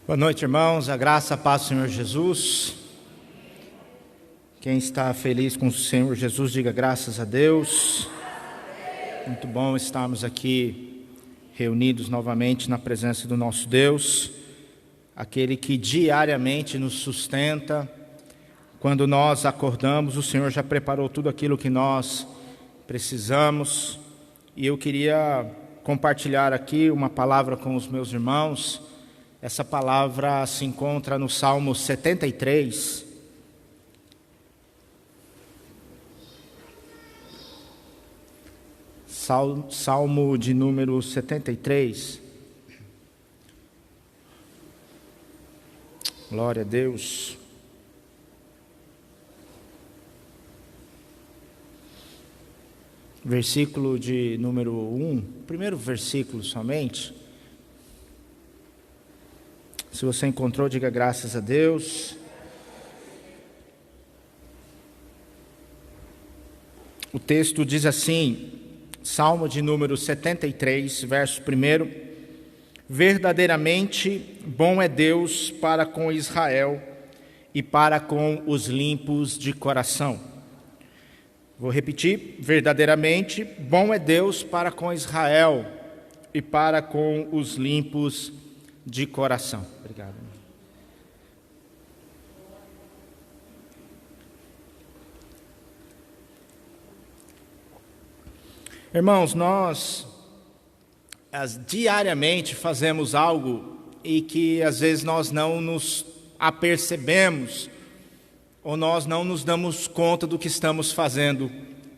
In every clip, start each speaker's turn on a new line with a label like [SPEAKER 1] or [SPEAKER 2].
[SPEAKER 1] Boa noite, irmãos. A graça, a paz do Senhor Jesus. Quem está feliz com o Senhor Jesus, diga graças a Deus. Muito bom estarmos aqui reunidos novamente na presença do nosso Deus, aquele que diariamente nos sustenta. Quando nós acordamos, o Senhor já preparou tudo aquilo que nós precisamos. E eu queria compartilhar aqui uma palavra com os meus irmãos. Essa palavra se encontra no Salmo 73. Salmo de número 73. Glória a Deus. Versículo de número 1, primeiro versículo somente. Se você encontrou, diga graças a Deus. O texto diz assim, Salmo de número 73, verso 1. Verdadeiramente bom é Deus para com Israel e para com os limpos de coração. Vou repetir, verdadeiramente bom é Deus para com Israel e para com os limpos de coração. Obrigado. Irmãos, nós diariamente fazemos algo e que às vezes nós não nos apercebemos ou nós não nos damos conta do que estamos fazendo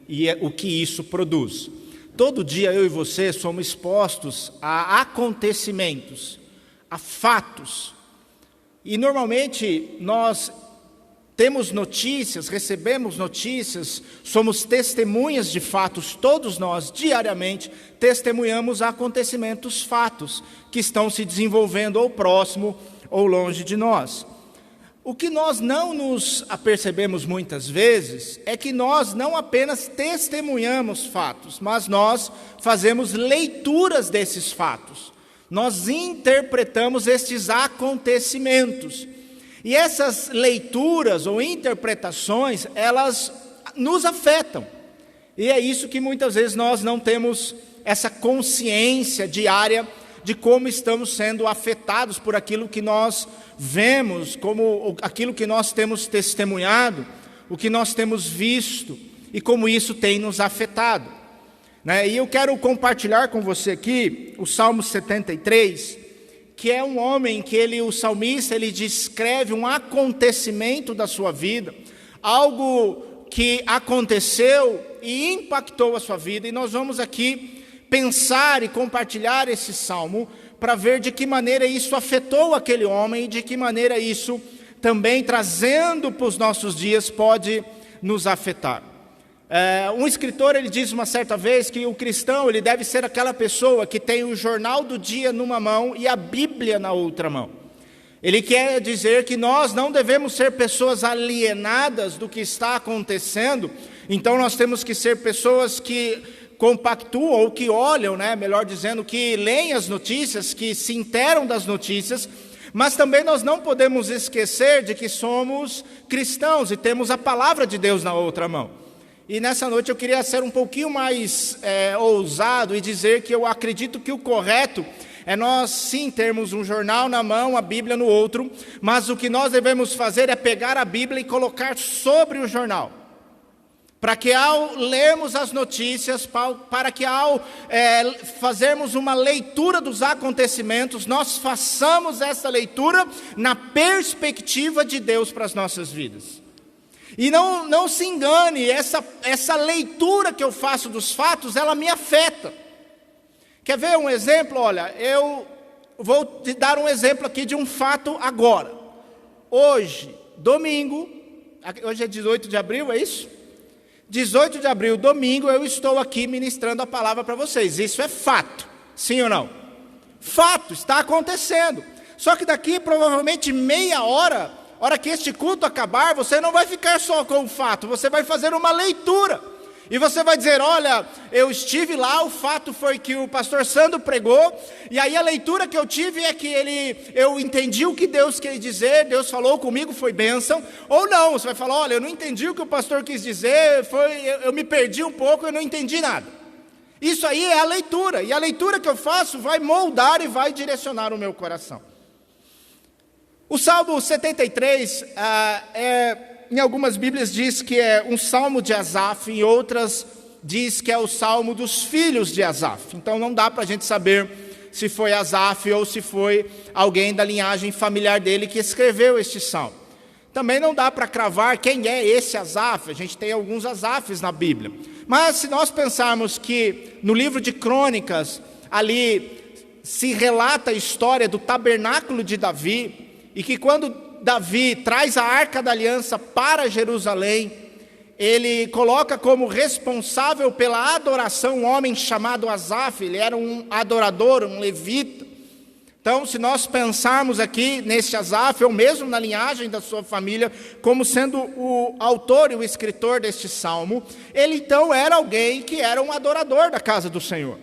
[SPEAKER 1] e o que isso produz. Todo dia eu e você somos expostos a acontecimentos, a fatos. E normalmente nós temos notícias, recebemos notícias, somos testemunhas de fatos, todos nós diariamente testemunhamos acontecimentos, fatos que estão se desenvolvendo ou próximo ou longe de nós. O que nós não nos apercebemos muitas vezes é que nós não apenas testemunhamos fatos, mas nós fazemos leituras desses fatos. Nós interpretamos estes acontecimentos. E essas leituras ou interpretações, elas nos afetam. E é isso que muitas vezes nós não temos essa consciência diária de como estamos sendo afetados por aquilo que nós vemos, como aquilo que nós temos testemunhado, o que nós temos visto e como isso tem nos afetado. E eu quero compartilhar com você aqui o Salmo 73, que é um homem que o salmista, ele descreve um acontecimento da sua vida, algo que aconteceu e impactou a sua vida, e nós vamos aqui pensar e compartilhar esse salmo para ver de que maneira isso afetou aquele homem e de que maneira isso também, trazendo para os nossos dias, pode nos afetar. Um escritor, ele diz uma certa vez que o cristão, ele deve ser aquela pessoa que tem o jornal do dia numa mão e a Bíblia na outra mão. Ele quer dizer que nós não devemos ser pessoas alienadas do que está acontecendo, então nós temos que ser pessoas que compactuam ou que olham, melhor dizendo, que leem as notícias, que se interam das notícias, mas também nós não podemos esquecer de que somos cristãos e temos a palavra de Deus na outra mão. E nessa noite eu queria ser um pouquinho mais ousado e dizer que eu acredito que o correto é nós sim termos um jornal na mão, a Bíblia no outro, mas o que nós devemos fazer é pegar a Bíblia e colocar sobre o jornal, para que ao lermos as notícias, para que ao fazermos uma leitura dos acontecimentos, nós façamos essa leitura na perspectiva de Deus para as nossas vidas. E não se engane, essa leitura que eu faço dos fatos, ela me afeta. Quer ver um exemplo? Olha, eu vou te dar um exemplo aqui de um fato agora. Hoje, domingo, hoje é 18 de abril, é isso? 18 de abril, domingo, eu estou aqui ministrando a palavra para vocês. Isso é fato, sim ou não? Fato, está acontecendo. Só que daqui provavelmente meia hora que este culto acabar, você não vai ficar só com o fato, você vai fazer uma leitura. E você vai dizer, olha, eu estive lá, o fato foi que o pastor Sandro pregou, e aí a leitura que eu tive é que eu entendi o que Deus quis dizer, Deus falou comigo, foi bênção. Ou não, você vai falar, olha, eu não entendi o que o pastor quis dizer, eu me perdi um pouco, eu não entendi nada. Isso aí é a leitura, e a leitura que eu faço vai moldar e vai direcionar o meu coração. O Salmo 73, em algumas Bíblias diz que é um salmo de Asaf, em outras diz que é o salmo dos filhos de Asaf. Então não dá para a gente saber se foi Asaf ou se foi alguém da linhagem familiar dele que escreveu este salmo. Também não dá para cravar quem é esse Asaf, a gente tem alguns Asafs na Bíblia. Mas se nós pensarmos que no livro de Crônicas, ali se relata a história do tabernáculo de Davi, e que quando Davi traz a Arca da Aliança para Jerusalém, ele coloca como responsável pela adoração um homem chamado Asaf, ele era um adorador, um levita. Então, se nós pensarmos aqui nesse Asaf, ou mesmo na linhagem da sua família, como sendo o autor e o escritor deste salmo, ele então era alguém que era um adorador da casa do Senhor.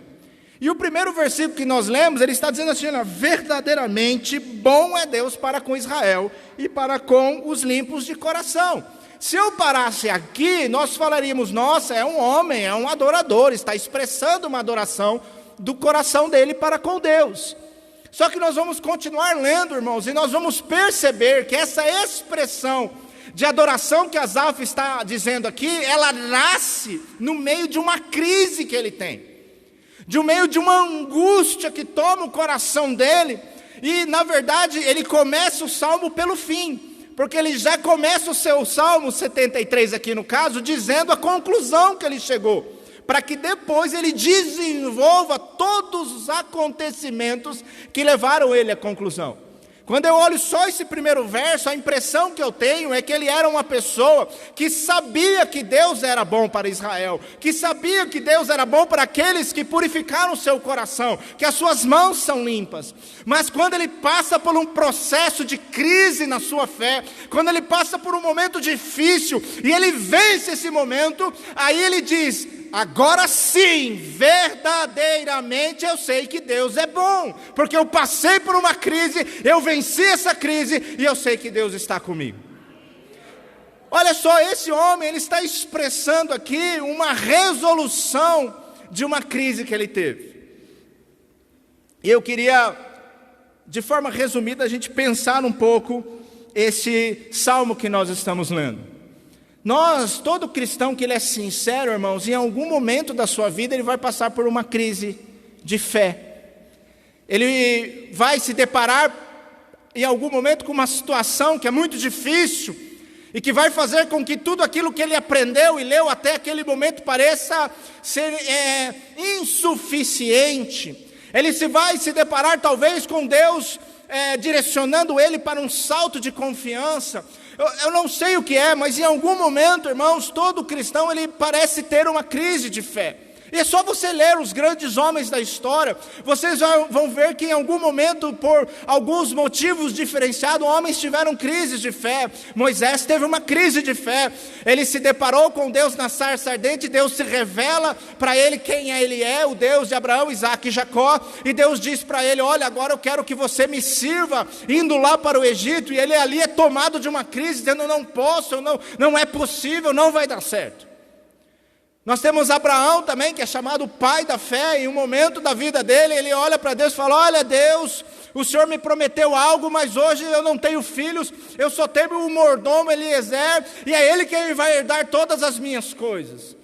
[SPEAKER 1] E o primeiro versículo que nós lemos, ele está dizendo assim, verdadeiramente bom é Deus para com Israel e para com os limpos de coração. Se eu parasse aqui, nós falaríamos, nossa, é um homem, é um adorador, está expressando uma adoração do coração dele para com Deus. Só que nós vamos continuar lendo, irmãos, e nós vamos perceber que essa expressão de adoração que Asaf está dizendo aqui, ela nasce no meio de uma crise que ele tem, de meio de uma angústia que toma o coração dele, e na verdade ele começa o salmo pelo fim, porque ele já começa o seu salmo 73 aqui no caso, dizendo a conclusão que ele chegou, para que depois ele desenvolva todos os acontecimentos que levaram ele à conclusão. Quando eu olho só esse primeiro verso, a impressão que eu tenho é que ele era uma pessoa que sabia que Deus era bom para Israel, que sabia que Deus era bom para aqueles que purificaram o seu coração, que as suas mãos são limpas. Mas quando ele passa por um processo de crise na sua fé, quando ele passa por um momento difícil e ele vence esse momento, aí ele diz, agora sim, verdadeiramente eu sei que Deus é bom, porque eu passei por uma crise, eu venci essa crise e eu sei que Deus está comigo. Olha só, esse homem, ele está expressando aqui uma resolução de uma crise que ele teve. E eu queria, de forma resumida, a gente pensar um pouco esse salmo que nós estamos lendo. Todo cristão que ele é sincero, irmãos, em algum momento da sua vida ele vai passar por uma crise de fé. Ele vai se deparar em algum momento com uma situação que é muito difícil e que vai fazer com que tudo aquilo que ele aprendeu e leu até aquele momento pareça ser insuficiente. Ele vai se deparar talvez com Deus direcionando ele para um salto de confiança. Eu não sei o que é, mas em algum momento, irmãos, todo cristão ele parece ter uma crise de fé. E é só você ler os grandes homens da história, vocês vão ver que em algum momento, por alguns motivos diferenciados, homens tiveram crises de fé. Moisés teve uma crise de fé, ele se deparou com Deus na sarça ardente, Deus se revela para ele quem ele é, o Deus de Abraão, Isaque e Jacó, e Deus diz para ele, olha, agora eu quero que você me sirva, indo lá para o Egito, e ele ali é tomado de uma crise, dizendo, não posso, não é possível, não vai dar certo. Nós temos Abraão também, que é chamado pai da fé, e em um momento da vida dele, ele olha para Deus e fala, olha Deus, o Senhor me prometeu algo, mas hoje eu não tenho filhos, eu só tenho o mordomo Eliezer, e é ele quem vai herdar todas as minhas coisas.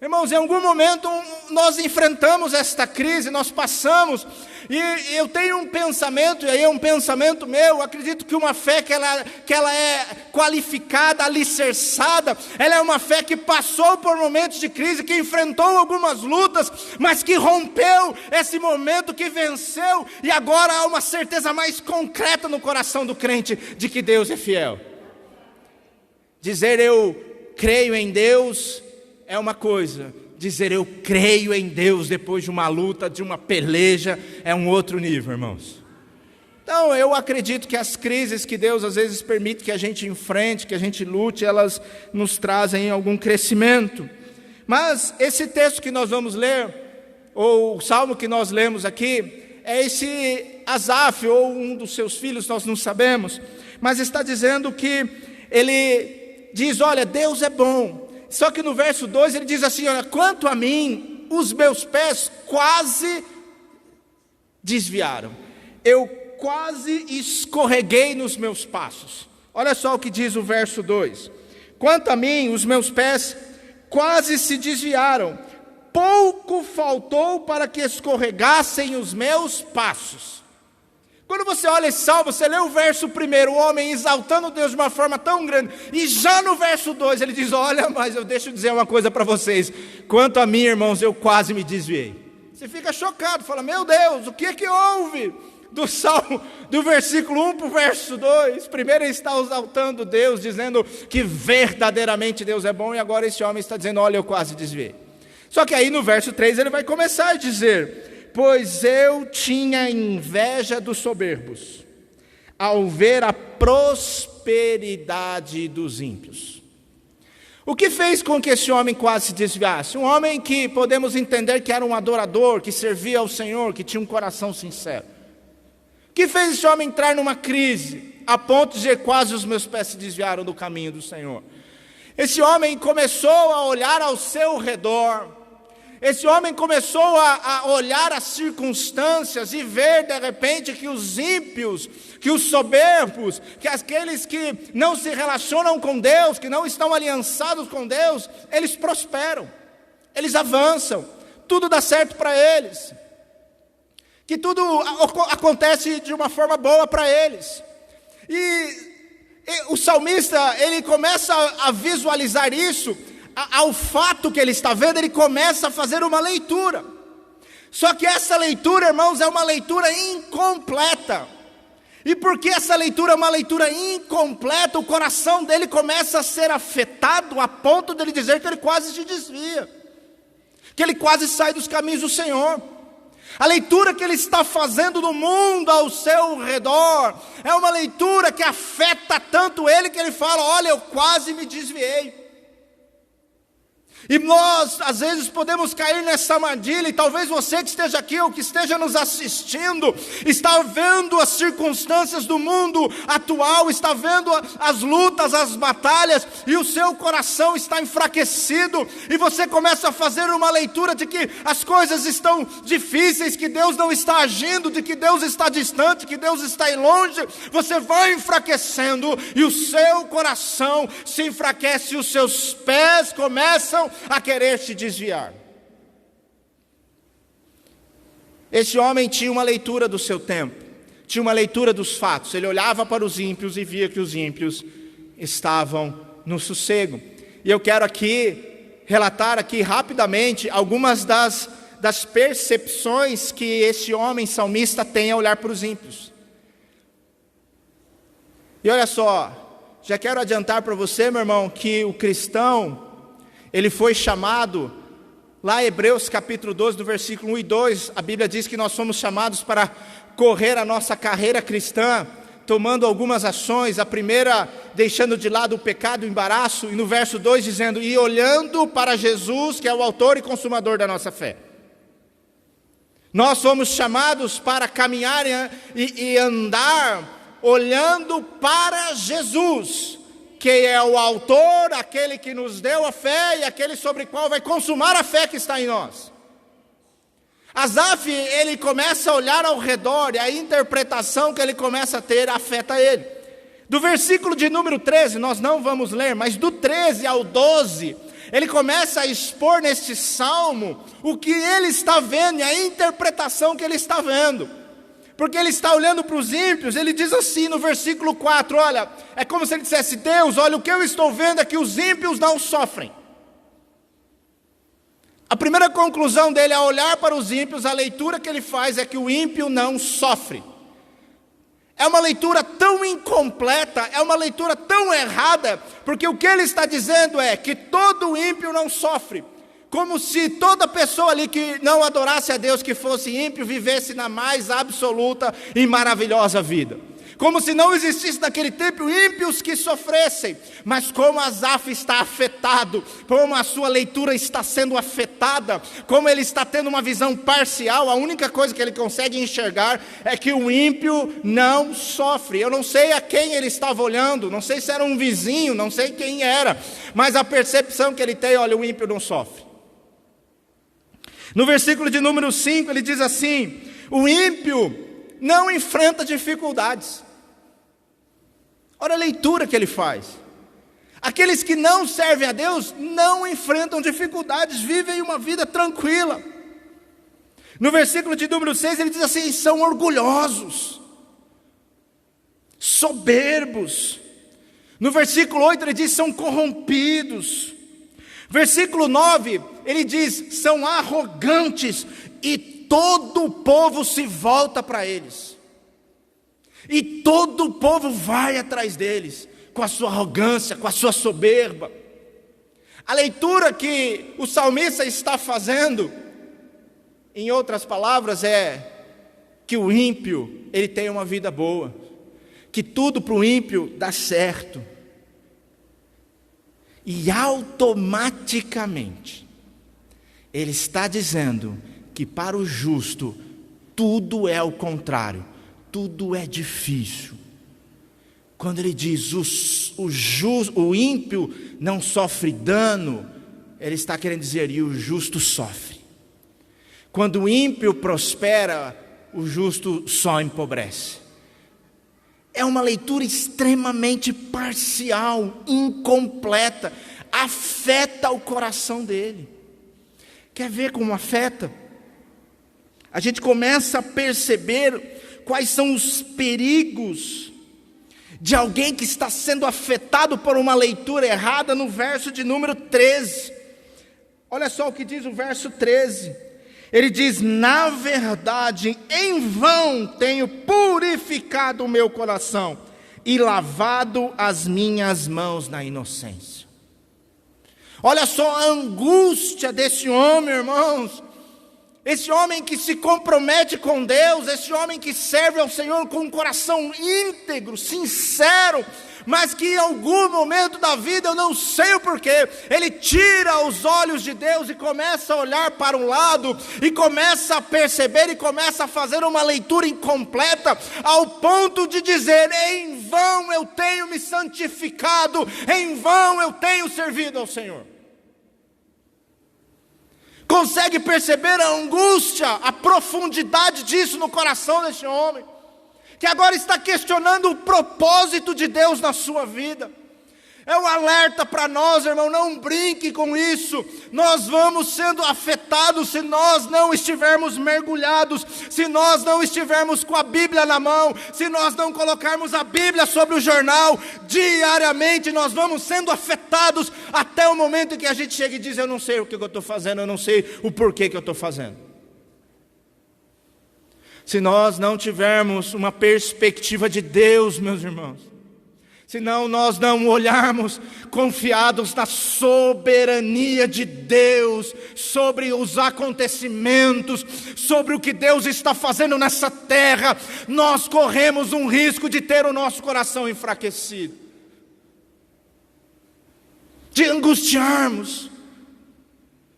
[SPEAKER 1] Irmãos, em algum momento nós enfrentamos esta crise, nós passamos, e eu tenho um pensamento, e aí é um pensamento meu, eu acredito que uma fé que ela é qualificada, alicerçada, ela é uma fé que passou por momentos de crise, que enfrentou algumas lutas, mas que rompeu esse momento, que venceu, e agora há uma certeza mais concreta no coração do crente, de que Deus é fiel. Dizer eu creio em Deus é uma coisa, dizer eu creio em Deus depois de uma luta, de uma peleja, é um outro nível, irmãos. Então eu acredito que as crises que Deus às vezes permite que a gente enfrente, que a gente lute, elas nos trazem algum crescimento. Mas esse texto que nós vamos ler, ou o salmo que nós lemos aqui, é esse Asaf, ou um dos seus filhos, nós não sabemos, mas está dizendo que ele diz, olha, Deus é bom. Só que no verso 2 ele diz assim, olha, quanto a mim, os meus pés quase desviaram. Eu quase escorreguei nos meus passos. Olha só o que diz o verso 2. Quanto a mim, os meus pés quase se desviaram. Pouco faltou para que escorregassem os meus passos. Quando você olha esse salmo, você lê o verso 1, o homem exaltando Deus de uma forma tão grande, e já no verso 2 ele diz, olha, mas eu deixo dizer uma coisa para vocês, quanto a mim, irmãos, eu quase me desviei. Você fica chocado, fala, meu Deus, o que é que houve? Do salmo, do versículo 1 para o verso 2, primeiro ele está exaltando Deus, dizendo que verdadeiramente Deus é bom, e agora esse homem está dizendo, olha, eu quase desviei. Só que aí no verso 3 ele vai começar a dizer, pois eu tinha inveja dos soberbos, ao ver a prosperidade dos ímpios. O que fez com que esse homem quase se desviasse? Um homem que podemos entender que era um adorador, que servia ao Senhor, que tinha um coração sincero. O que fez esse homem entrar numa crise, a ponto de dizer, quase os meus pés se desviaram do caminho do Senhor? Esse homem começou a olhar ao seu redor, esse homem começou a olhar as circunstâncias e ver de repente que os ímpios, que os soberbos, que aqueles que não se relacionam com Deus, que não estão aliançados com Deus, eles prosperam, eles avançam, tudo dá certo para eles, que tudo acontece de uma forma boa para eles. E o salmista, ele começa a visualizar isso, ao fato que ele está vendo, ele começa a fazer uma leitura. Só que essa leitura, irmãos, é uma leitura incompleta. E porque essa leitura é uma leitura incompleta, o coração dele começa a ser afetado a ponto de ele dizer que ele quase se desvia, que ele quase sai dos caminhos do Senhor. A leitura que ele está fazendo do mundo ao seu redor é uma leitura que afeta tanto ele que ele fala, olha, eu quase me desviei. E nós, às vezes, podemos cair nessa armadilha, e talvez você que esteja aqui, ou que esteja nos assistindo, está vendo as circunstâncias do mundo atual, está vendo as lutas, as batalhas, e o seu coração está enfraquecido, e você começa a fazer uma leitura de que as coisas estão difíceis, que Deus não está agindo, de que Deus está distante, que Deus está longe, você vai enfraquecendo, e o seu coração se enfraquece, e os seus pés começam a querer se desviar. Esse homem tinha uma leitura do seu tempo, tinha uma leitura dos fatos. Ele olhava para os ímpios e via que os ímpios estavam no sossego. E eu quero aqui relatar aqui rapidamente algumas das percepções que esse homem salmista tem ao olhar para os ímpios. E olha só, já quero adiantar para você, meu irmão, que o cristão, ele foi chamado, lá em Hebreus capítulo 12, no versículo 1 e 2, a Bíblia diz que nós somos chamados para correr a nossa carreira cristã, tomando algumas ações, a primeira deixando de lado o pecado, o embaraço, e no verso 2 dizendo, e olhando para Jesus, que é o autor e consumador da nossa fé. Nós somos chamados para caminhar e andar olhando para Jesus, que é o autor, aquele que nos deu a fé e aquele sobre o qual vai consumar a fé que está em nós. Asaf, ele começa a olhar ao redor, e a interpretação que ele começa a ter afeta ele. Do versículo de número 13, nós não vamos ler, mas do 13 ao 12, ele começa a expor neste salmo o que ele está vendo e a interpretação que ele está vendo. Porque ele está olhando para os ímpios, ele diz assim no versículo 4, olha, é como se ele dissesse, Deus, olha, o que eu estou vendo é que os ímpios não sofrem. A primeira conclusão dele, ao olhar para os ímpios, a leitura que ele faz é que o ímpio não sofre. É uma leitura tão incompleta, é uma leitura tão errada, porque o que ele está dizendo é que todo ímpio não sofre. Como se toda pessoa ali que não adorasse a Deus, que fosse ímpio, vivesse na mais absoluta e maravilhosa vida. como se não existisse naquele tempo ímpios que sofressem, mas como Asaf está afetado, como a sua leitura está sendo afetada, como ele está tendo uma visão parcial, a única coisa que ele consegue enxergar é que o ímpio não sofre. Eu não sei a quem ele estava olhando, não sei se era um vizinho, não sei quem era, mas a percepção que ele tem, olha, o ímpio não sofre. No versículo de número 5 ele diz assim: o ímpio não enfrenta dificuldades. Olha a leitura que ele faz. Aqueles que não servem a Deus não enfrentam dificuldades, vivem uma vida tranquila. No versículo de número 6 ele diz assim: são orgulhosos, soberbos. No versículo 8 ele diz: são corrompidos. Versículo 9 ele diz: são arrogantes e todo o povo se volta para eles. E todo o povo vai atrás deles, com a sua arrogância, com a sua soberba. A leitura que o salmista está fazendo, em outras palavras, é que o ímpio, ele tem uma vida boa, que tudo para o ímpio dá certo. E automaticamente, ele está dizendo que para o justo, tudo é o contrário, tudo é difícil. Quando ele diz o ímpio não sofre dano, ele está querendo dizer, e o justo sofre. Quando o ímpio prospera, o justo só empobrece. É uma leitura extremamente parcial, incompleta, afeta o coração dele. Quer ver como afeta? A gente começa a perceber quais são os perigos de alguém que está sendo afetado por uma leitura errada no verso de número 13. Olha só o que diz o verso 13. Ele diz: na verdade, em vão tenho purificado o meu coração e lavado as minhas mãos na inocência. Olha só a angústia desse homem, irmãos. Esse homem que se compromete com Deus, esse homem que serve ao Senhor com um coração íntegro, sincero, mas que em algum momento da vida, eu não sei o porquê, ele tira os olhos de Deus e começa a olhar para um lado, e começa a perceber, e começa a fazer uma leitura incompleta, ao ponto de dizer: em vão eu tenho me santificado, em vão eu tenho servido ao Senhor. Consegue perceber a angústia, a profundidade disso no coração desse homem, que agora está questionando o propósito de Deus na sua vida. É um alerta para nós, irmão, não brinque com isso. Nós vamos sendo afetados se nós não estivermos mergulhados, se nós não estivermos com a Bíblia na mão, se nós não colocarmos a Bíblia sobre o jornal. Diariamente nós vamos sendo afetados até o momento em que a gente chega e diz: eu não sei o que eu estou fazendo, eu não sei o porquê que eu estou fazendo. Se nós não tivermos uma perspectiva de Deus, meus irmãos, senão nós não olharmos confiados na soberania de Deus, sobre os acontecimentos, sobre o que Deus está fazendo nessa terra, nós corremos um risco de ter o nosso coração enfraquecido, de angustiarmos.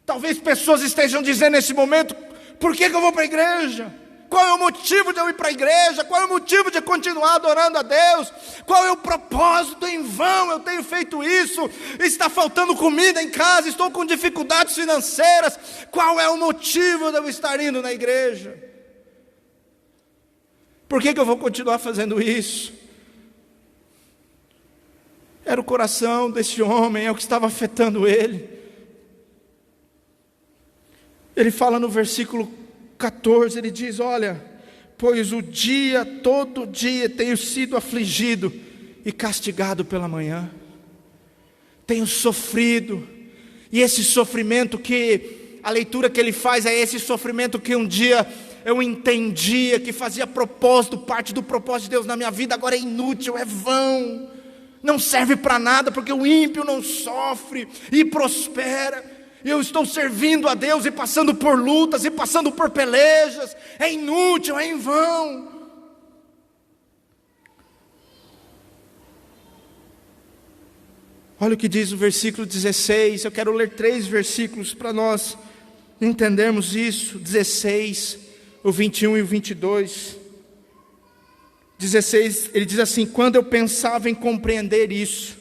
[SPEAKER 1] Talvez pessoas estejam dizendo nesse momento: por que eu vou para a igreja? Qual é o motivo de eu ir para a igreja? Qual é o motivo de continuar adorando a Deus? Qual é o propósito? Em vão eu tenho feito isso. Está faltando comida em casa, estou com dificuldades financeiras. Qual é o motivo de eu estar indo na igreja? Por que eu vou continuar fazendo isso? Era o coração desse homem, é o que estava afetando ele. Ele fala no versículo 14, ele diz: olha, pois todo dia tenho sido afligido e castigado pela manhã, tenho sofrido, e esse sofrimento, que a leitura que ele faz é esse sofrimento que um dia eu entendia que fazia parte do propósito de Deus na minha vida, agora é inútil, é vão, não serve para nada, porque o ímpio não sofre e prospera. Eu estou servindo a Deus e passando por lutas e passando por pelejas. É inútil, é em vão. Olha o que diz o versículo 16, eu quero ler 3 versículos para nós entendermos isso, 16, o 21 e o 22. 16, ele diz assim: quando eu pensava em compreender isso,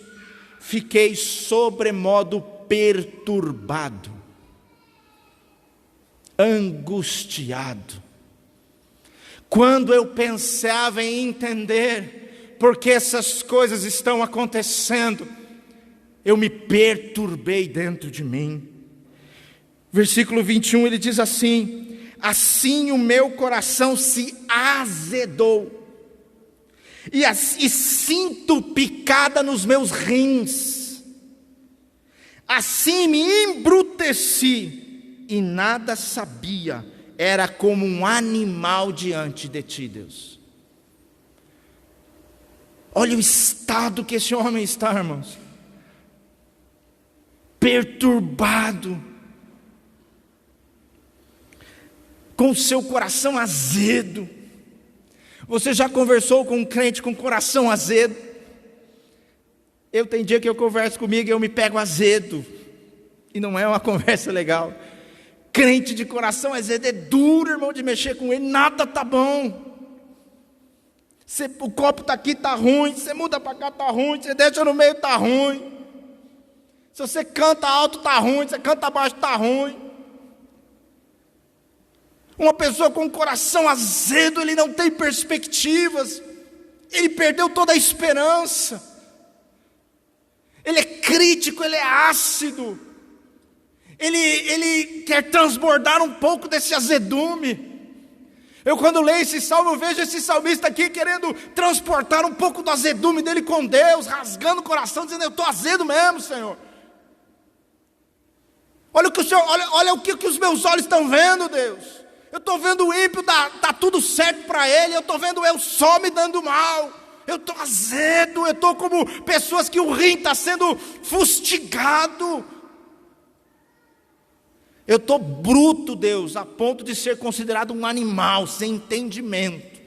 [SPEAKER 1] fiquei sobremodo perturbado, angustiado. Quando eu pensava em entender por que essas coisas estão acontecendo, eu me perturbei dentro de mim. Versículo 21, ele diz assim: assim o meu coração se azedou, e sinto picada nos meus rins, assim me embruteci, e nada sabia, era como um animal diante de ti, Deus. Olha o estado que esse homem está, irmãos, perturbado, com o seu coração azedo. Você já conversou com um crente com coração azedo? Eu tenho dia que eu converso comigo e eu me pego azedo, e não é uma conversa legal. Crente de coração azedo é duro, irmão, de mexer com ele, nada tá bom. O copo está aqui, está ruim, você muda para cá, está ruim, você deixa no meio, está ruim. Se você canta alto, está ruim, se você canta baixo, está ruim. Uma pessoa com coração azedo, ele não tem perspectivas, ele perdeu toda a esperança, ele é crítico, ele é ácido, ele quer transbordar um pouco desse azedume. Eu, quando leio esse salmo, eu vejo esse salmista aqui querendo transportar um pouco do azedume dele com Deus, rasgando o coração, dizendo: eu estou azedo mesmo, Senhor. Olha o que o Senhor, olha o que os meus olhos estão vendo, Deus. Eu estou vendo o ímpio, está tudo certo para ele. Eu estou vendo eu só me dando mal. Eu estou azedo, eu estou como pessoas que o rim está sendo fustigado. Eu estou bruto, Deus, a ponto de ser considerado um animal, sem entendimento.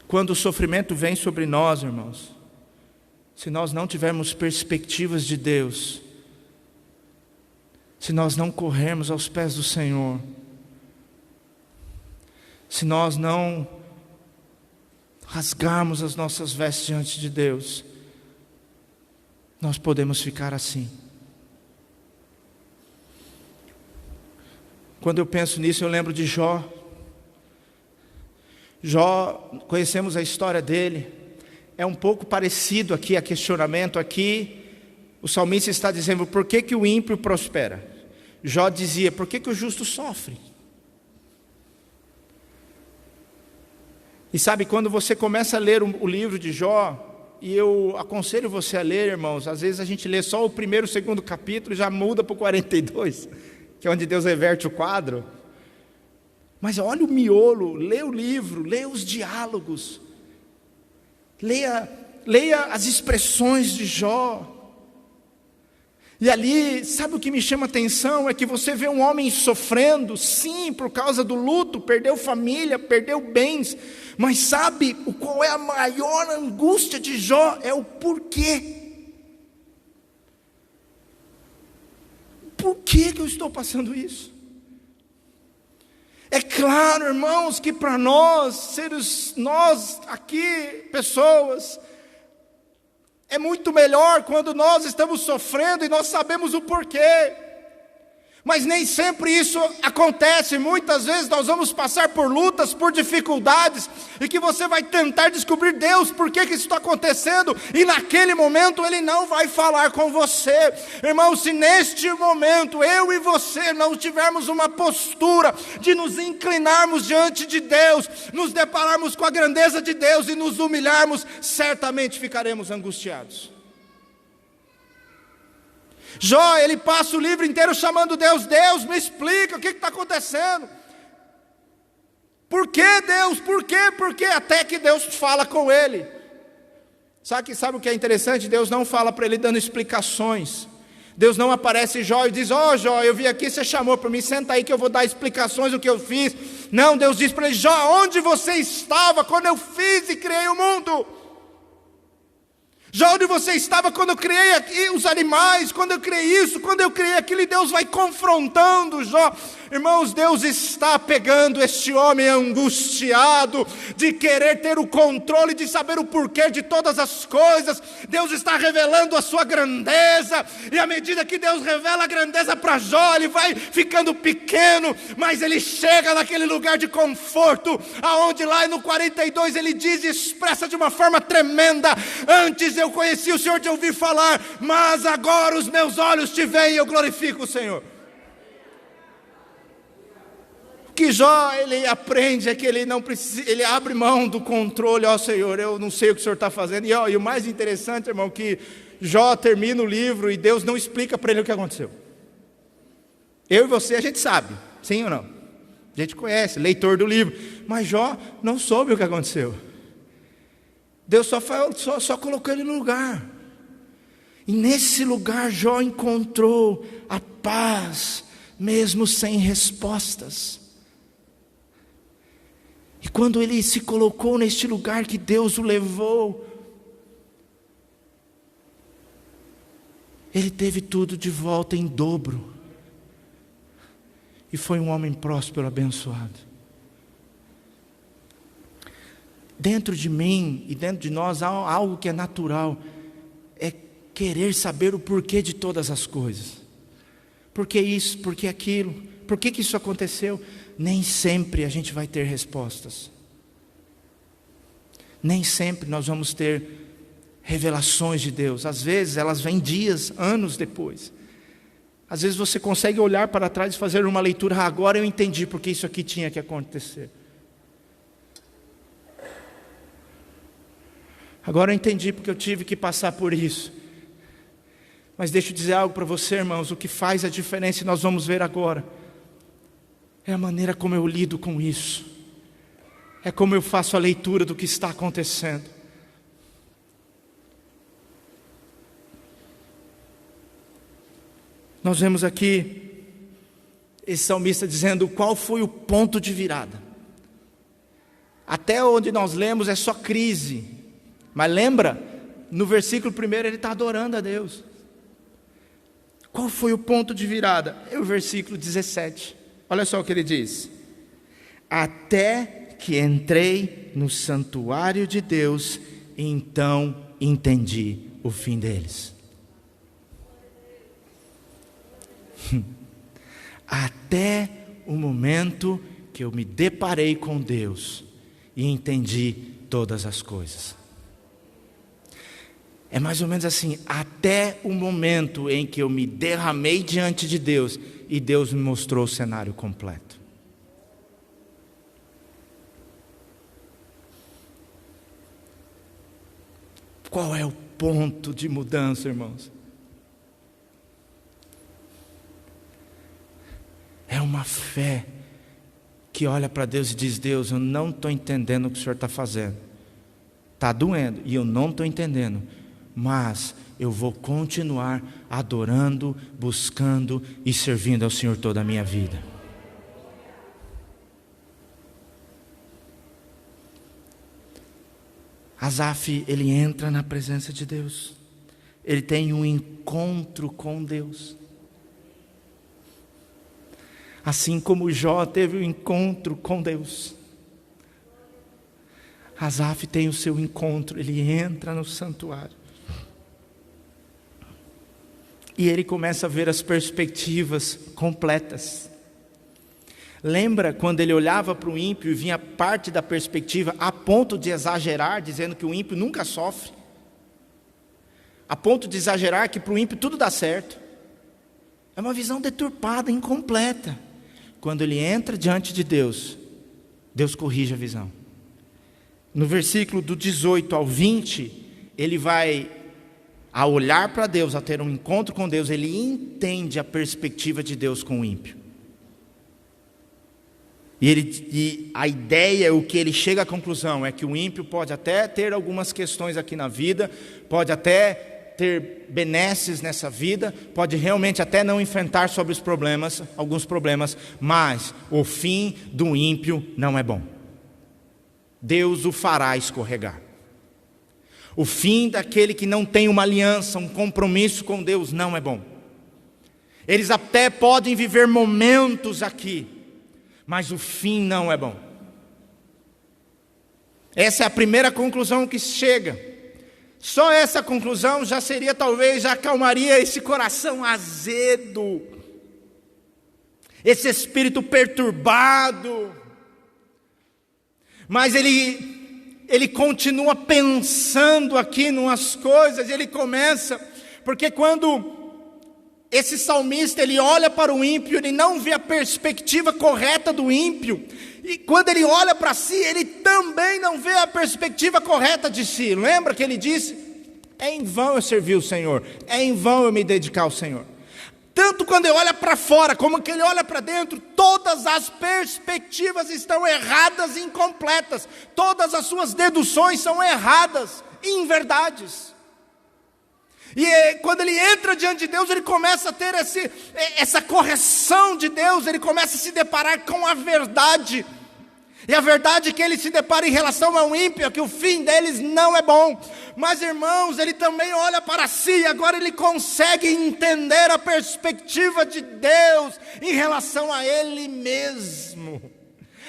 [SPEAKER 1] Quando o sofrimento vem sobre nós, irmãos, se nós não tivermos perspectivas de Deus, se nós não corrermos aos pés do Senhor, se nós não rasgarmos as nossas vestes diante de Deus, nós podemos ficar assim. Quando eu penso nisso, eu lembro de Jó. Jó, conhecemos a história dele. É um pouco parecido aqui a questionamento. Aqui o salmista está dizendo: por que o ímpio prospera? Jó dizia: por que o justo sofre? E sabe, quando você começa a ler o livro de Jó, e eu aconselho você a ler, irmãos, às vezes a gente lê só o primeiro, o segundo capítulo e já muda para o 42, que é onde Deus reverte o quadro. Mas olha o miolo, lê o livro, lê os diálogos, leia as expressões de Jó. E ali, sabe o que me chama a atenção? É que você vê um homem sofrendo, sim, por causa do luto, perdeu família, perdeu bens. Mas sabe qual é a maior angústia de Jó? É o porquê. Por que eu estou passando isso? É claro, irmãos, que para nós aqui, pessoas, é muito melhor quando nós estamos sofrendo e nós sabemos o porquê. Mas nem sempre isso acontece. Muitas vezes nós vamos passar por lutas, por dificuldades, e que você vai tentar descobrir Deus, por que isso está acontecendo, e naquele momento Ele não vai falar com você. Irmão, se neste momento eu e você não tivermos uma postura de nos inclinarmos diante de Deus, nos depararmos com a grandeza de Deus e nos humilharmos, certamente ficaremos angustiados. Jó, ele passa o livro inteiro chamando Deus: Deus, me explica o que está acontecendo. Por que, Deus? Por quê? Por quê? Até que Deus fala com ele. Sabe o que é interessante? Deus não fala para ele dando explicações. Deus não aparece Jó e diz: ó, Jó, eu vim aqui, você chamou para mim, senta aí que eu vou dar explicações do que eu fiz. Não, Deus diz para ele: Jó, onde você estava quando eu fiz e criei o mundo? Jó, onde você estava quando eu criei aqui os animais, quando eu criei isso, quando eu criei aquilo, e Deus vai confrontando Jó. Irmãos, Deus está pegando este homem angustiado, de querer ter o controle, de saber o porquê de todas as coisas. Deus está revelando a sua grandeza, e à medida que Deus revela a grandeza para Jó, ele vai ficando pequeno, mas ele chega naquele lugar de conforto, aonde lá no 42 ele diz e expressa de uma forma tremenda: antes eu conheci o Senhor de ouvir falar, mas agora os meus olhos te veem e eu glorifico o Senhor. O que Jó ele aprende é que ele não precisa, ele abre mão do controle. Ó Senhor, eu não sei o que o Senhor está fazendo. E o mais interessante, irmão, que Jó termina o livro e Deus não explica para ele o que aconteceu. Eu e você a gente sabe, sim ou não? A gente conhece, leitor do livro, mas Jó não soube o que aconteceu. Deus só colocou ele no lugar. E nesse lugar Jó encontrou a paz, mesmo sem respostas. E quando ele se colocou neste lugar que Deus o levou, ele teve tudo de volta em dobro. E foi um homem próspero, abençoado. Dentro de mim e dentro de nós há algo que é natural, é querer saber o porquê de todas as coisas. Por que isso? Por que aquilo? Por que isso aconteceu? Nem sempre a gente vai ter respostas. Nem sempre nós vamos ter revelações de Deus. Às vezes elas vêm dias, anos depois. Às vezes você consegue olhar para trás e fazer uma leitura: agora eu entendi porque isso aqui tinha que acontecer. Agora eu entendi porque eu tive que passar por isso. Mas deixa eu dizer algo para você, irmãos: o que faz a diferença, e nós vamos ver agora, é a maneira como eu lido com isso. É como eu faço a leitura do que está acontecendo. Nós vemos aqui esse salmista dizendo qual foi o ponto de virada. Até onde nós lemos é só crise. Mas lembra, no versículo 1 ele está adorando a Deus. Qual foi o ponto de virada? É o versículo 17. Olha só o que ele diz: até que entrei no santuário de Deus, então entendi o fim deles. Até o momento que eu me deparei com Deus e entendi todas as coisas. É mais ou menos assim: até o momento em que eu me derramei diante de Deus e Deus me mostrou o cenário completo. Qual é o ponto de mudança, irmãos? É uma fé que olha para Deus e diz: Deus, eu não estou entendendo o que o Senhor está fazendo. Está doendo e eu não estou entendendo. Mas eu vou continuar adorando, buscando e servindo ao Senhor toda a minha vida. Asaf, ele entra na presença de Deus. Ele tem um encontro com Deus. Assim como Jó teve um encontro com Deus, Asaf tem o seu encontro. Ele entra no santuário e ele começa a ver as perspectivas completas. Lembra quando ele olhava para o ímpio e vinha parte da perspectiva a ponto de exagerar, dizendo que o ímpio nunca sofre, a ponto de exagerar que para o ímpio tudo dá certo? É uma visão deturpada, incompleta. Quando ele entra diante de Deus, Deus corrige a visão. No versículo do 18 ao 20, ele vai, a olhar para Deus, a ter um encontro com Deus, ele entende a perspectiva de Deus com o ímpio. E a ideia, o que ele chega à conclusão, é que o ímpio pode até ter algumas questões aqui na vida, pode até ter benesses nessa vida, pode realmente até não enfrentar sobre os problemas, alguns problemas, mas o fim do ímpio não é bom. Deus o fará escorregar. O fim daquele que não tem uma aliança, um compromisso com Deus, não é bom. Eles até podem viver momentos aqui, mas o fim não é bom. Essa é a primeira conclusão que chega. Só essa conclusão já seria, talvez, já acalmaria esse coração azedo, esse espírito perturbado. Mas ele continua pensando aqui nas coisas, ele começa, porque quando esse salmista, ele olha para o ímpio, ele não vê a perspectiva correta do ímpio, e quando ele olha para si, ele também não vê a perspectiva correta de si. Lembra que ele disse, é em vão eu servir o Senhor, é em vão eu me dedicar ao Senhor. Tanto quando ele olha para fora, como que ele olha para dentro, todas as perspectivas estão erradas e incompletas. Todas as suas deduções são erradas, inverdades. E quando ele entra diante de Deus, ele começa a ter essa correção de Deus, ele começa a se deparar com a verdade. E a verdade que ele se depara em relação ao ímpio é que o fim deles não é bom. Mas, irmãos, ele também olha para si e agora ele consegue entender a perspectiva de Deus em relação a ele mesmo.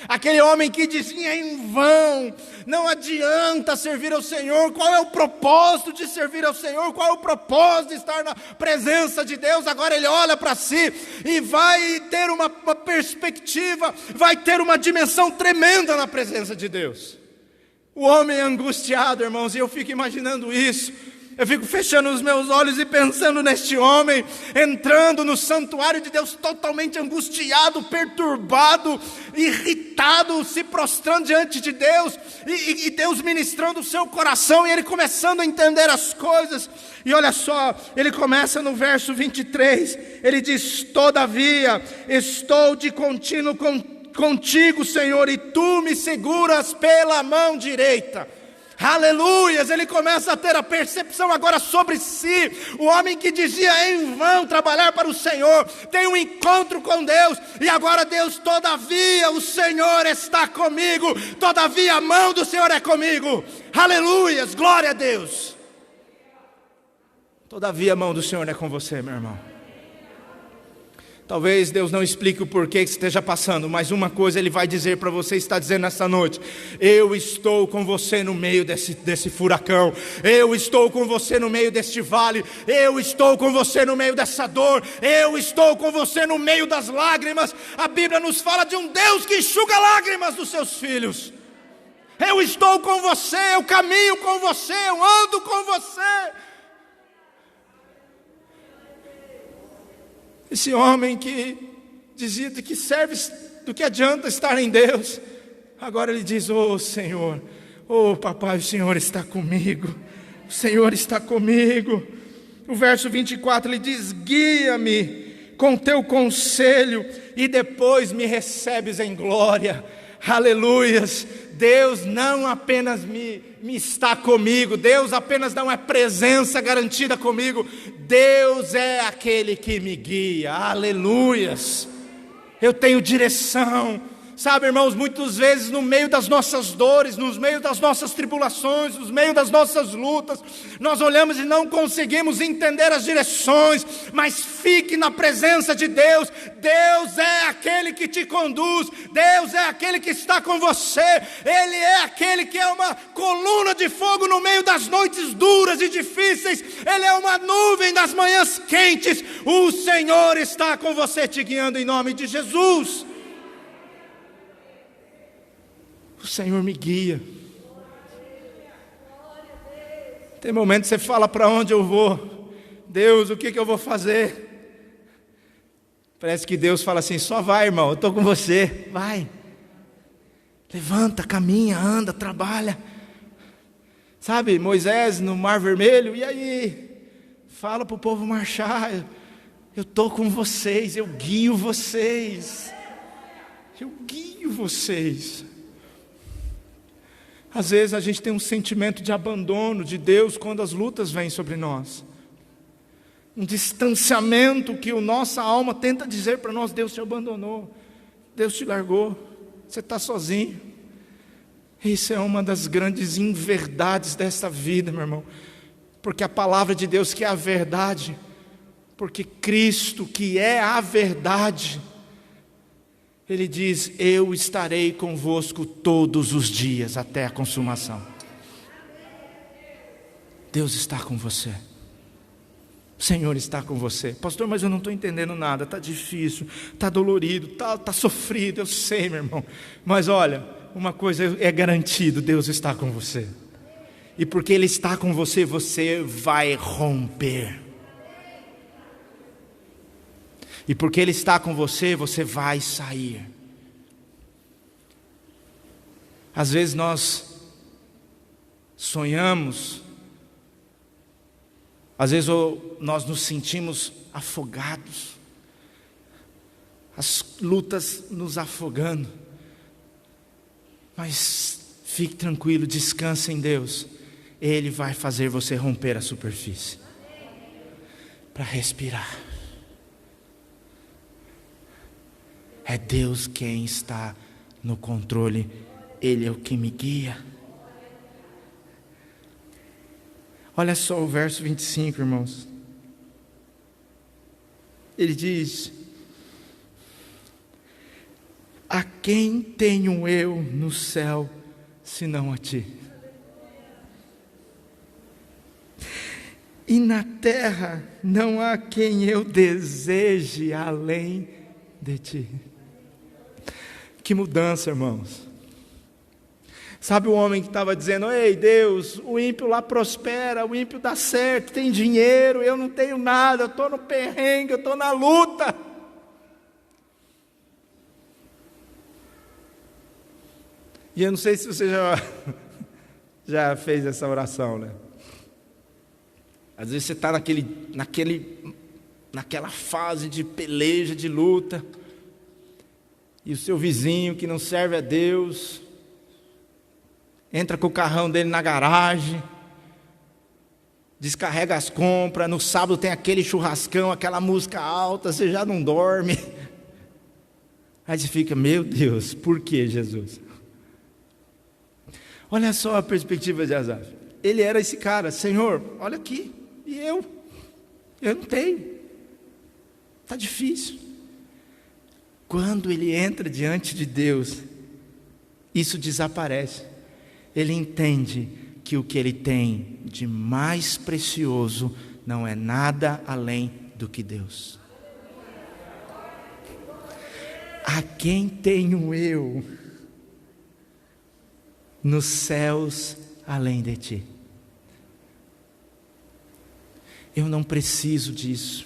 [SPEAKER 1] Aquele homem que dizia em vão, não adianta servir ao Senhor. Qual é o propósito de servir ao Senhor? Qual é o propósito de estar na presença de Deus? Agora ele olha para si e vai ter uma perspectiva, vai ter uma dimensão tremenda na presença de Deus. O homem é angustiado, irmãos, e eu fico imaginando isso. Eu fico fechando os meus olhos e pensando neste homem, entrando no santuário de Deus totalmente angustiado, perturbado, irritado, se prostrando diante de Deus, e Deus ministrando o seu coração, e ele começando a entender as coisas. E olha só, ele começa no verso 23, ele diz, todavia estou de contínuo contigo, Senhor, e tu me seguras pela mão direita. Aleluias, ele começa a ter a percepção agora sobre si. O homem que dizia em vão trabalhar para o Senhor, tem um encontro com Deus, e agora Deus, todavia o Senhor está comigo, todavia a mão do Senhor é comigo. Aleluias, glória a Deus. Todavia a mão do Senhor é com você, meu irmão. Talvez Deus não explique o porquê que esteja passando, mas uma coisa Ele vai dizer para você, está dizendo nessa noite: eu estou com você no meio desse furacão, eu estou com você no meio deste vale, eu estou com você no meio dessa dor, eu estou com você no meio das lágrimas. A Bíblia nos fala de um Deus que enxuga lágrimas dos seus filhos. Eu estou com você, eu caminho com você, eu ando com você. Esse homem que dizia de que serve, do que adianta estar em Deus, agora ele diz: oh Senhor, oh papai, o Senhor está comigo, o Senhor está comigo. O verso 24 ele diz: guia-me com teu conselho e depois me recebes em glória. Aleluias. Deus não apenas me está comigo, Deus apenas não é presença garantida comigo, Deus é aquele que me guia. Aleluias. Eu tenho direção. Sabe, irmãos, muitas vezes no meio das nossas dores, no meio das nossas tribulações, no meio das nossas lutas, nós olhamos e não conseguimos entender as direções, mas fique na presença de Deus. Deus é aquele que te conduz, Deus é aquele que está com você, Ele é aquele que é uma coluna de fogo no meio das noites duras e difíceis, Ele é uma nuvem das manhãs quentes. O Senhor está com você, te guiando em nome de Jesus. O Senhor me guia. Tem momentos que você fala: para onde eu vou? Deus, o que eu vou fazer? Parece que Deus fala assim: só vai, irmão, eu estou com você, vai. Levanta, caminha, anda, trabalha. Sabe, Moisés no Mar Vermelho, e aí? Fala para o povo marchar. Eu estou com vocês, eu guio vocês. Eu guio vocês. Às vezes a gente tem um sentimento de abandono de Deus quando as lutas vêm sobre nós. Um distanciamento que a nossa alma tenta dizer para nós: Deus te abandonou, Deus te largou, você está sozinho. Isso é uma das grandes inverdades desta vida, meu irmão. Porque a palavra de Deus que é a verdade, porque Cristo que é a verdade, Ele diz: eu estarei convosco todos os dias até a consumação. Deus está com você. O Senhor está com você. Pastor, mas eu não estou entendendo nada, está difícil, está dolorido, está sofrido, eu sei, meu irmão. Mas olha, uma coisa é garantido: Deus está com você. E porque Ele está com você, você vai romper. E porque Ele está com você, você vai sair. Às vezes nós sonhamos, às vezes nós nos sentimos afogados, as lutas nos afogando, mas fique tranquilo, descanse em Deus. Ele vai fazer você romper a superfície para respirar. É Deus quem está no controle, Ele é o que me guia. Olha só o verso 25, irmãos. Ele diz: a quem tenho eu no céu, senão a ti? E na terra não há quem eu deseje além de ti. Que mudança, irmãos. Sabe o homem que estava dizendo: ei Deus, o ímpio lá prospera, o ímpio dá certo, tem dinheiro, eu não tenho nada, eu estou no perrengue, eu estou na luta. E eu não sei se você já fez essa oração, né? Às vezes você está naquela fase de peleja, de luta, e o seu vizinho que não serve a Deus entra com o carrão dele na garagem, descarrega as compras, no sábado tem aquele churrascão, aquela música alta, você já não dorme. Aí você fica: meu Deus, por que, Jesus? Olha só a perspectiva de Asaf. Ele era esse cara: Senhor, olha aqui, e eu não tenho, está difícil. Quando ele entra diante de Deus, isso desaparece. Ele entende que o que ele tem de mais precioso não é nada além do que Deus. A quem tenho eu nos céus além de ti? Eu não preciso disso.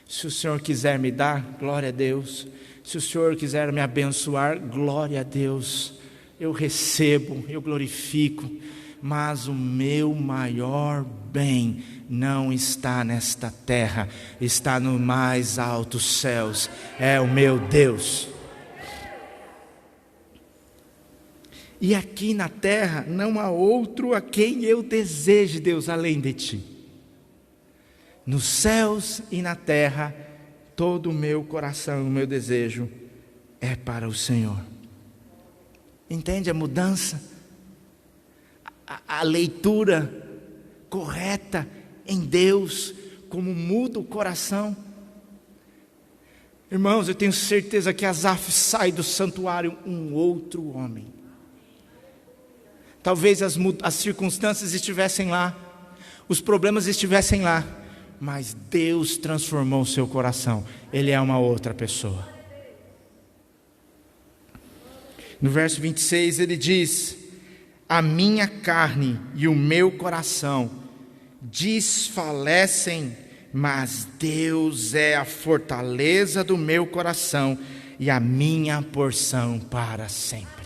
[SPEAKER 1] Se o Senhor quiser me dar, glória a Deus. Se o Senhor quiser me abençoar, glória a Deus. Eu recebo, eu glorifico, mas o meu maior bem não está nesta terra, está no mais altos céus, é o meu Deus. E aqui na terra não há outro a quem eu deseje, Deus, além de ti. Nos céus e na terra, todo o meu coração, o meu desejo é para o Senhor. Entende a mudança? A leitura correta em Deus, como muda o coração. Irmãos, eu tenho certeza que Asaf sai do santuário um outro homem. Talvez as circunstâncias estivessem lá, os problemas estivessem lá, mas Deus transformou o seu coração. Ele é uma outra pessoa. No verso 26 ele diz: a minha carne e o meu coração desfalecem, mas Deus é a fortaleza do meu coração e a minha porção para sempre.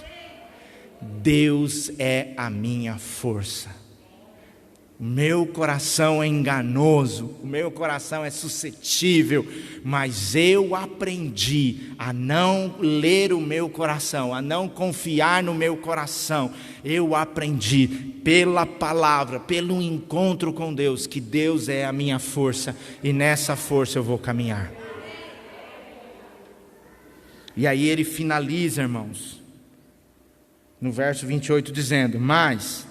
[SPEAKER 1] Deus é a minha força. O meu coração é enganoso, o meu coração é suscetível, mas eu aprendi a não ler o meu coração, a não confiar no meu coração. Eu aprendi pela palavra, pelo encontro com Deus, que Deus é a minha força e nessa força eu vou caminhar. E aí ele finaliza, irmãos, no verso 28, dizendo: mas,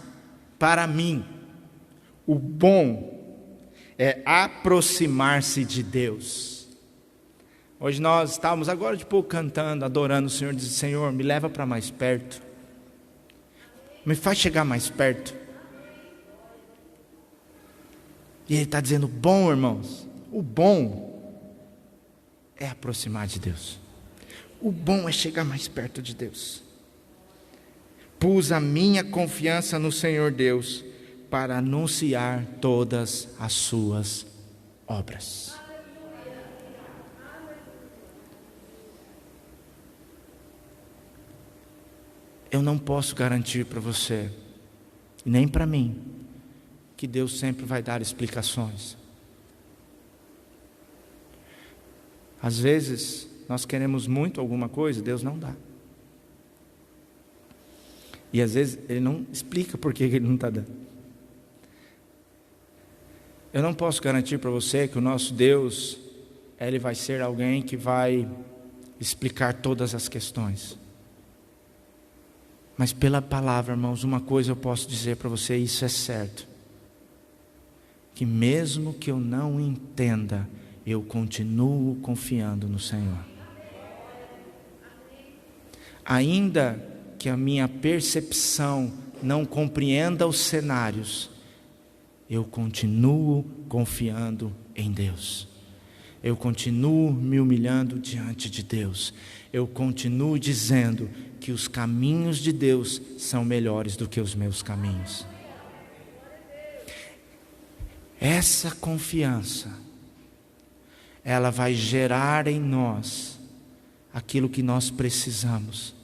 [SPEAKER 1] para mim, o bom é aproximar-se de Deus. Hoje nós estávamos agora de pouco cantando, adorando o Senhor, dizendo: Senhor, me leva para mais perto, me faz chegar mais perto. E Ele está dizendo: bom, irmãos, o bom é aproximar de Deus, o bom é chegar mais perto de Deus. Pus a minha confiança no Senhor Deus para anunciar todas as suas obras. Eu não posso garantir para você, nem para mim, que Deus sempre vai dar explicações. Às vezes, nós queremos muito alguma coisa, Deus não dá. E às vezes Ele não explica por que Ele não está dando. Eu não posso garantir para você que o nosso Deus, Ele vai ser alguém que vai explicar todas as questões. Mas pela palavra, irmãos, uma coisa eu posso dizer para você, isso é certo: que mesmo que eu não entenda, eu continuo confiando no Senhor. Ainda que a minha percepção não compreenda os cenários, eu continuo confiando em Deus. Eu continuo me humilhando diante de Deus. Eu continuo dizendo que os caminhos de Deus são melhores do que os meus caminhos. Essa confiança, ela vai gerar em nós aquilo que nós precisamos.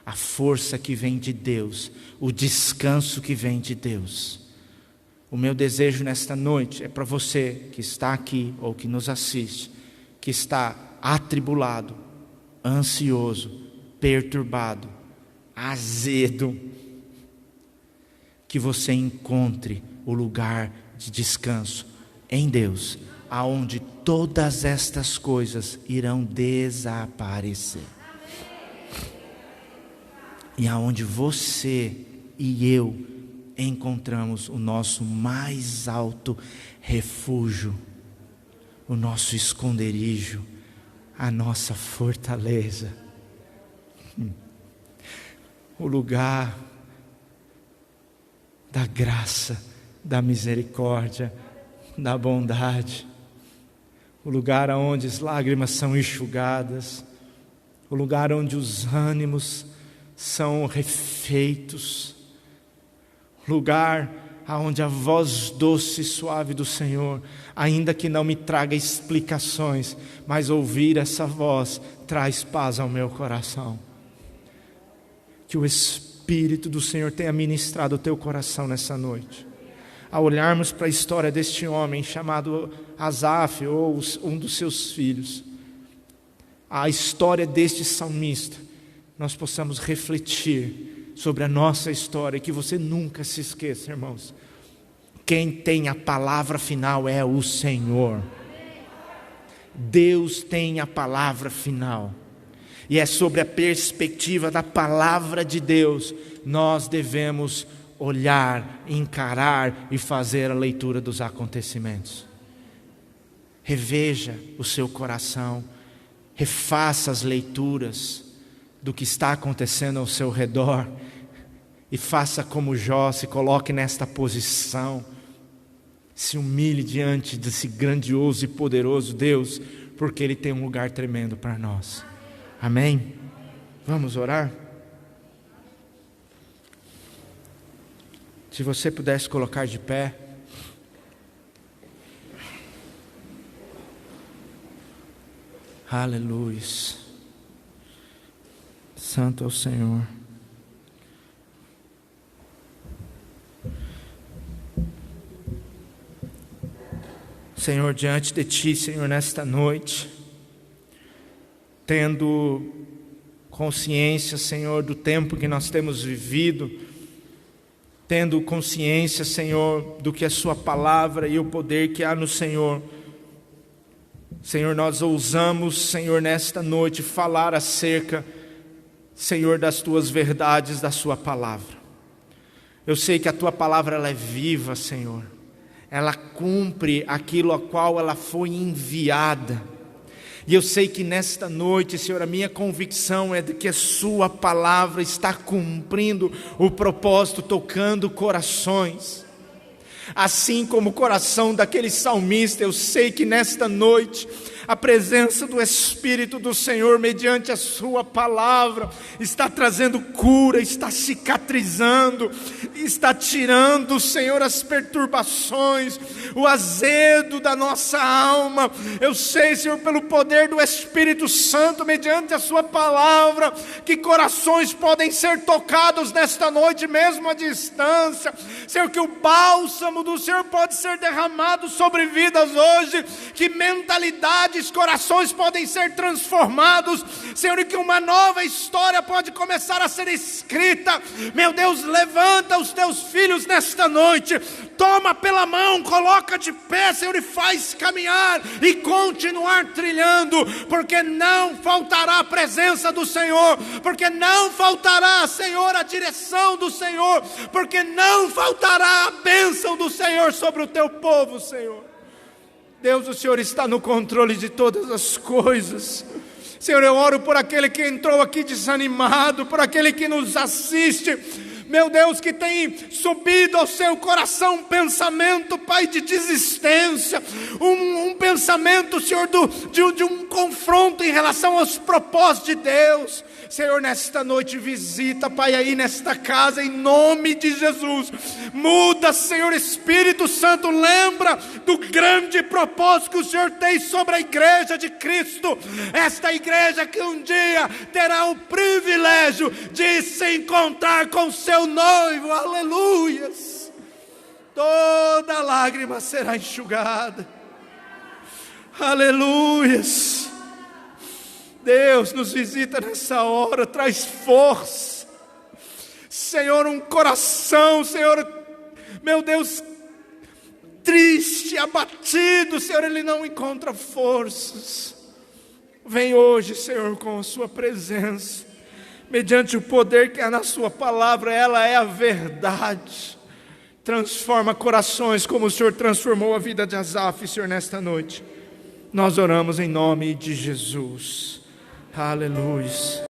[SPEAKER 1] A força que vem de Deus, o descanso que vem de Deus. O meu desejo nesta noite é para você que está aqui ou que nos assiste, que está atribulado, ansioso, perturbado, azedo, que você encontre o lugar de descanso em Deus, aonde todas estas coisas irão desaparecer. E aonde você e eu encontramos o nosso mais alto refúgio, o nosso esconderijo, a nossa fortaleza, o lugar da graça, da misericórdia, da bondade, o lugar onde as lágrimas são enxugadas, o lugar onde os ânimos são refeitos, lugar onde a voz doce e suave do Senhor, ainda que não me traga explicações, mas ouvir essa voz traz paz ao meu coração. Que o Espírito do Senhor tenha ministrado o teu coração nessa noite. Ao olharmos para a história deste homem chamado Asaf, ou um dos seus filhos, a história deste salmista, nós possamos refletir sobre a nossa história, e que você nunca se esqueça, irmãos, quem tem a palavra final é o Senhor. Deus tem a palavra final, e é sobre a perspectiva da palavra de Deus nós devemos olhar, encarar e fazer a leitura dos acontecimentos. Reveja o seu coração, refaça as leituras do que está acontecendo ao seu redor, e faça como Jó, se coloque nesta posição, se humilhe diante desse grandioso e poderoso Deus, porque Ele tem um lugar tremendo para nós. Amém? Vamos orar? Se você pudesse colocar de pé. Aleluia. Santo é o Senhor. Senhor, diante de Ti, Senhor, nesta noite, tendo consciência, Senhor, do tempo que nós temos vivido, tendo consciência, Senhor, do que a Sua palavra e o poder que há no Senhor, Senhor, nós ousamos, Senhor, nesta noite falar acerca Senhor, das tuas verdades, da sua palavra. Eu sei que a tua palavra ela é viva, Senhor. Ela cumpre aquilo a qual ela foi enviada. E eu sei que nesta noite, Senhor, a minha convicção é de que a sua palavra está cumprindo o propósito, tocando corações. Assim como o coração daquele salmista, eu sei que nesta noite a presença do Espírito do Senhor, mediante a sua palavra, está trazendo cura, está cicatrizando, está tirando, Senhor, as perturbações, o azedo da nossa alma. Eu sei, Senhor, pelo poder do Espírito Santo, mediante a sua palavra, que corações podem ser tocados nesta noite, mesmo à distância. Senhor, que o bálsamo do Senhor pode ser derramado sobre vidas hoje, que mentalidades, corações podem ser transformados, Senhor, e que uma nova história pode começar a ser escrita. Meu Deus, levanta os teus filhos nesta noite, toma pela mão, coloca de pé, Senhor, e faz caminhar e continuar trilhando, porque não faltará a presença do Senhor, porque não faltará, Senhor, a direção do Senhor, porque não faltará a bênção do Senhor sobre o teu povo, Senhor. Deus, o Senhor está no controle de todas as coisas. Senhor, eu oro por aquele que entrou aqui desanimado, por aquele que nos assiste, meu Deus, que tem subido ao seu coração um pensamento, Pai, de desistência, um pensamento, Senhor, de um confronto em relação aos propósitos de Deus. Senhor, nesta noite visita, Pai, aí nesta casa, em nome de Jesus. Muda, Senhor, Espírito Santo, lembra do grande propósito que o Senhor tem sobre a igreja de Cristo. Esta igreja que um dia terá o privilégio de se encontrar com seu noivo, aleluias. Toda lágrima será enxugada, aleluias. Deus, nos visita nessa hora, traz força, Senhor, um coração, Senhor, meu Deus, triste, abatido, Senhor, ele não encontra forças. Vem hoje, Senhor, com a sua presença, mediante o poder que há na sua palavra, ela é a verdade. Transforma corações como o Senhor transformou a vida de Asaf, Senhor, nesta noite. Nós oramos em nome de Jesus. Aleluia.